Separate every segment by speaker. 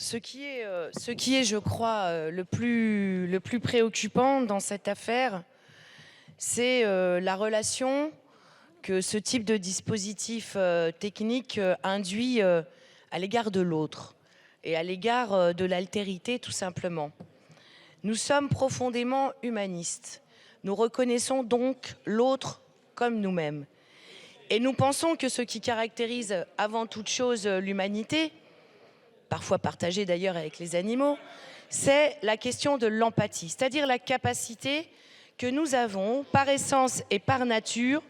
Speaker 1: Ce qui est, je crois, le plus préoccupant dans cette affaire, c'est la relation que ce type de dispositif technique induit à l'égard de l'autre et à l'égard de l'altérité, tout simplement. Nous sommes profondément humanistes. Nous reconnaissons donc l'autre comme nous-mêmes. Et nous pensons que ce qui caractérise avant toute chose l'humanité, parfois partagée d'ailleurs avec les animaux, c'est la question de l'empathie, c'est-à-dire la capacité que nous avons, par essence et par nature,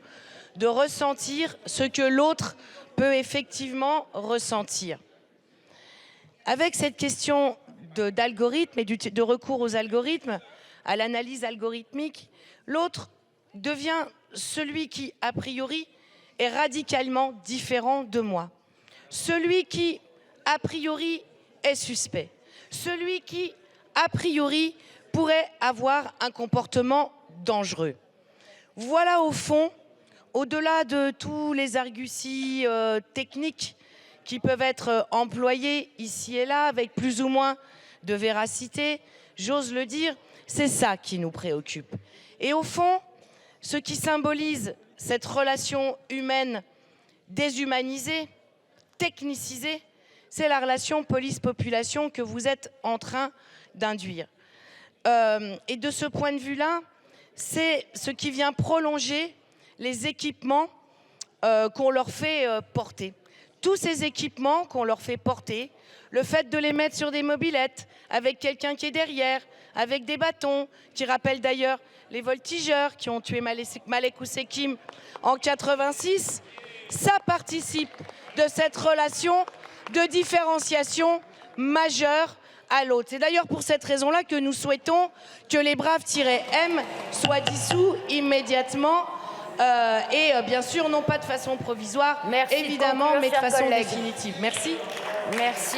Speaker 1: de ressentir ce que l'autre peut effectivement ressentir. Avec cette question d'algorithme et de recours aux algorithmes, à l'analyse algorithmique, l'autre devient celui qui, a priori, est radicalement différent de moi. Celui qui, a priori, est suspect. Celui qui, a priori, pourrait avoir un comportement dangereux. Voilà au fond, au-delà de tous les arguties techniques qui peuvent être employés ici et là avec plus ou moins de véracité, j'ose le dire, c'est ça qui nous préoccupe. Et au fond, ce qui symbolise cette relation humaine déshumanisée, technicisée, c'est la relation police-population que vous êtes en train d'induire. Et de ce point de vue-là, c'est ce qui vient prolonger les équipements qu'on leur fait porter. Tous ces équipements qu'on leur fait porter, le fait de les mettre sur des mobylettes, avec quelqu'un qui est derrière, avec des bâtons, qui rappellent d'ailleurs les voltigeurs qui ont tué Malek Oussekine en 86, ça participe de cette relation de différenciation majeure à l'autre. C'est d'ailleurs pour cette raison-là que nous souhaitons que les braves-m soient dissous immédiatement et bien sûr, non pas de façon provisoire,
Speaker 2: merci,
Speaker 1: évidemment, mais de façon
Speaker 2: collègue.
Speaker 1: définitive. Merci.
Speaker 2: Merci.